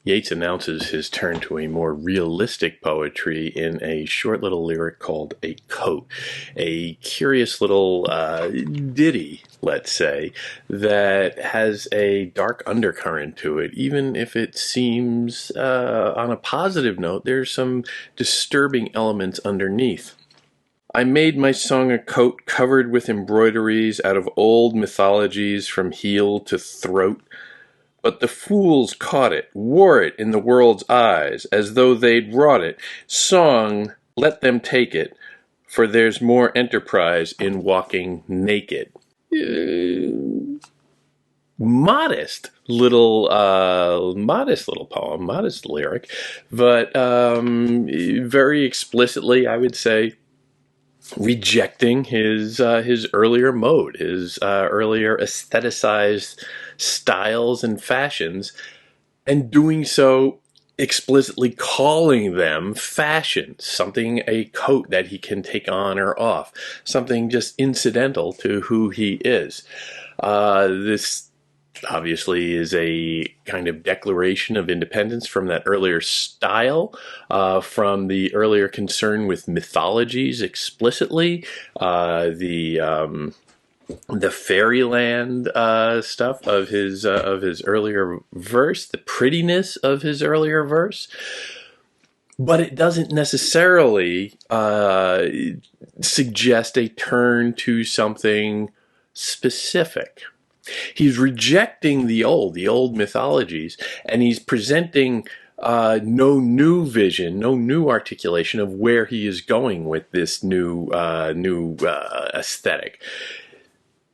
Yeats announces his turn to a more realistic poetry in a short little lyric called A Coat, a curious little ditty, let's say, that has a dark undercurrent to it. Even if it seems on a positive note, there's some disturbing elements underneath. I made my song a coat covered with embroideries out of old mythologies from heel to throat. But the fools caught it, wore it in the world's eyes, as though they'd wrought it. Song, let them take it, for there's more enterprise in walking naked. Modest little poem, modest lyric, but very explicitly, I would say, rejecting his earlier mode, his earlier aestheticized styles and fashions, and doing so explicitly calling them fashion, something, a coat that he can take on or off, something just incidental to who he is. This obviously is a kind of declaration of independence from that earlier style, from the earlier concern with mythologies explicitly, the fairyland stuff of his earlier verse, the prettiness of his earlier verse. But it doesn't necessarily suggest a turn to something specific. He's rejecting the old mythologies, and he's presenting no new vision, no new articulation of where he is going with this new aesthetic.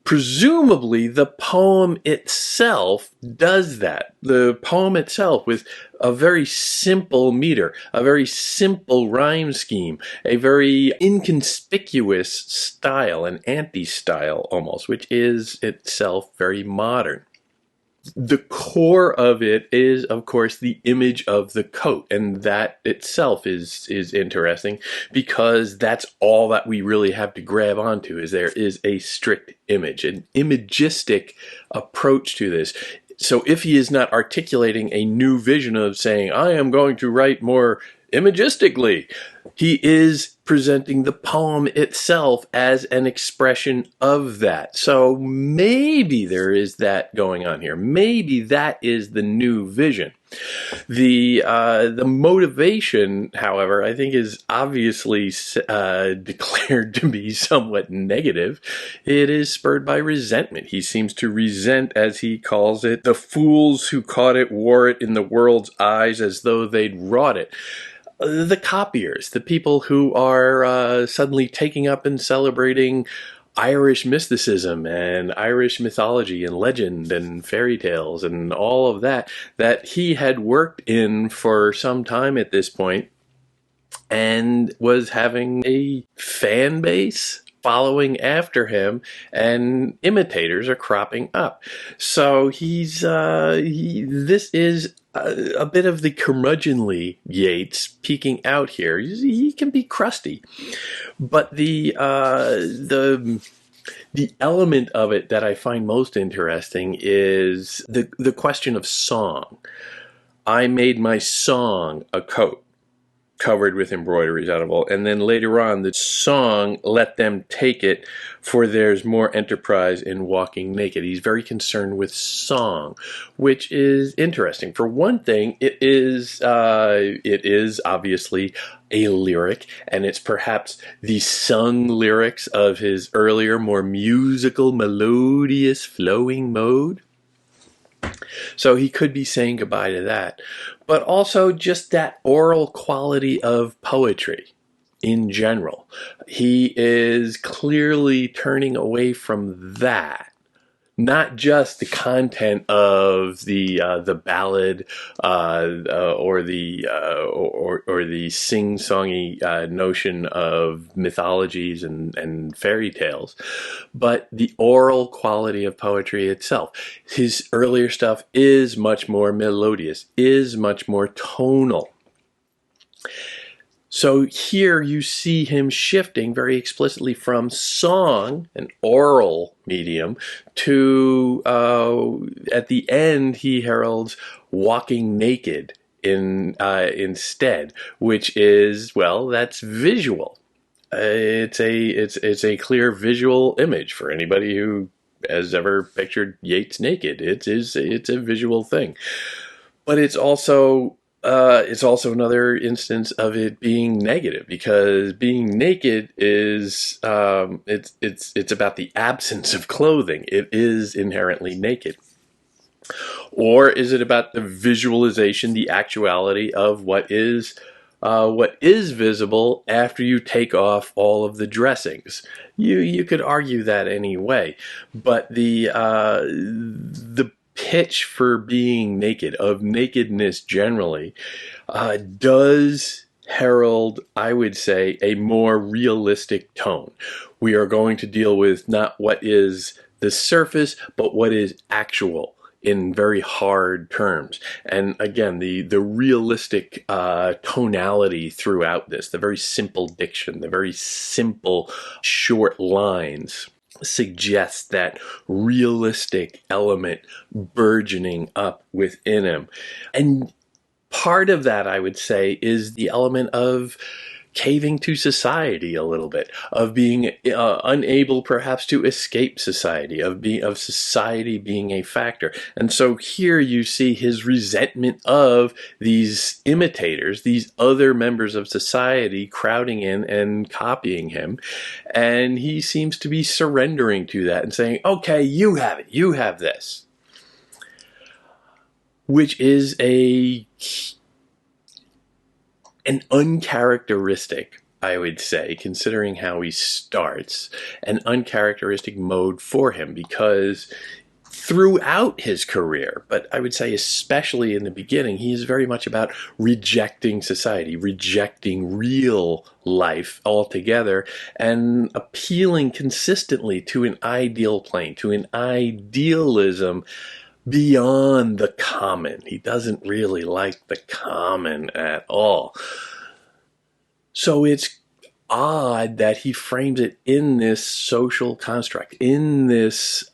Presumably, the poem itself does that. The poem itself, with a very simple meter, a very simple rhyme scheme, a very inconspicuous style, an anti-style almost, which is itself very modern. The core of it is, of course, the image of the coat, and that itself is interesting, because that's all that we really have to grab onto, is there is a strict image, an imagistic approach to this. So if he is not articulating a new vision of saying, I am going to write more imagistically, he is presenting the poem itself as an expression of that. So maybe there is that going on here. Maybe that is the new vision. The motivation, however, I think is obviously declared to be somewhat negative. It is spurred by resentment. He seems to resent, as he calls it, the fools who caught it, wore it in the world's eyes as though they'd wrought it. The copiers, the people who are suddenly taking up and celebrating Irish mysticism and Irish mythology and legend and fairy tales and all of that he had worked in for some time at this point, and was having a fan base following after him, and imitators are cropping up. So this is a bit of the curmudgeonly Yeats peeking out here. He can be crusty, but the element of it that I find most interesting is the question of song. I made my song a coat covered with embroideries out of all. And then later on, the song, let them take it, for there's more enterprise in walking naked. He's very concerned with song, which is interesting. For one thing, it is obviously a lyric, and it's perhaps the sung lyrics of his earlier, more musical, melodious, flowing mode. So he could be saying goodbye to that. But also just that oral quality of poetry in general. He is clearly turning away from that. Not just the content of the ballad or the sing-songy notion of mythologies and fairy tales, but the oral quality of poetry itself. His earlier stuff is much more melodious, is much more tonal. So here you see him shifting very explicitly from song, an oral medium, to, at the end, he heralds walking naked instead, which is, well, that's visual. It's a clear visual image for anybody who has ever pictured Yeats naked. It's a visual thing, but it's also another instance of it being negative, because being naked is it's about the absence of clothing. It is inherently naked. Or is it about the visualization, the actuality of what is visible after you take off all of the dressings? You could argue that any way, but the pitch for being naked, of nakedness generally, does herald, I would say, a more realistic tone. We are going to deal with not what is the surface, but what is actual, in very hard terms. And again, the realistic tonality throughout this, the very simple diction, the very simple short lines, suggests that realistic element burgeoning up within him. And part of that, I would say, is the element of caving to society a little bit, of being unable perhaps to escape society, of society being a factor. And so here you see his resentment of these imitators, these other members of society crowding in and copying him. And he seems to be surrendering to that and saying, okay, you have it, you have this. Which is an uncharacteristic, I would say, considering how he starts, an uncharacteristic mode for him, because throughout his career, but I would say especially in the beginning, he is very much about rejecting society, rejecting real life altogether, and appealing consistently to an ideal plane, to an idealism beyond the common. He doesn't really like the common at all. So it's odd that he frames it in this social construct, in this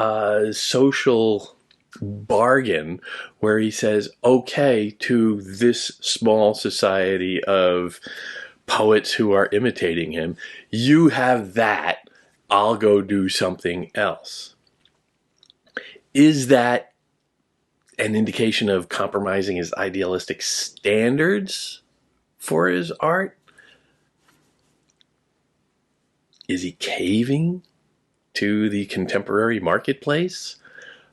social bargain, where he says, okay, to this small society of poets who are imitating him, you have that, I'll go do something else. Is that an indication of compromising his idealistic standards for his art? Is he caving to the contemporary marketplace,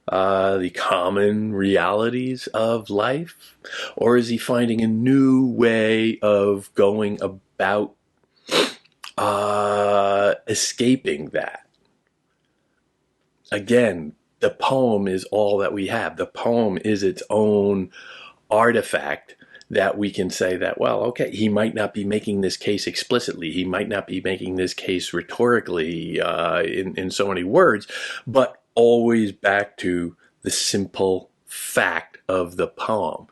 the common realities of life? Or is he finding a new way of going about escaping that? Again, the poem is all that we have. The poem is its own artifact that we can say that, well, okay, he might not be making this case explicitly. He might not be making this case rhetorically in so many words, but always back to the simple fact of the poem.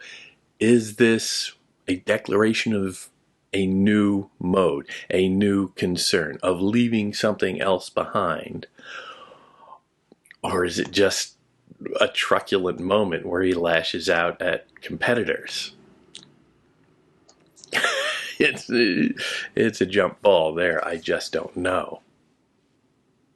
Is this a declaration of a new mode, a new concern, of leaving something else behind? Or is it just a truculent moment where he lashes out at competitors? It's a jump ball there. I just don't know.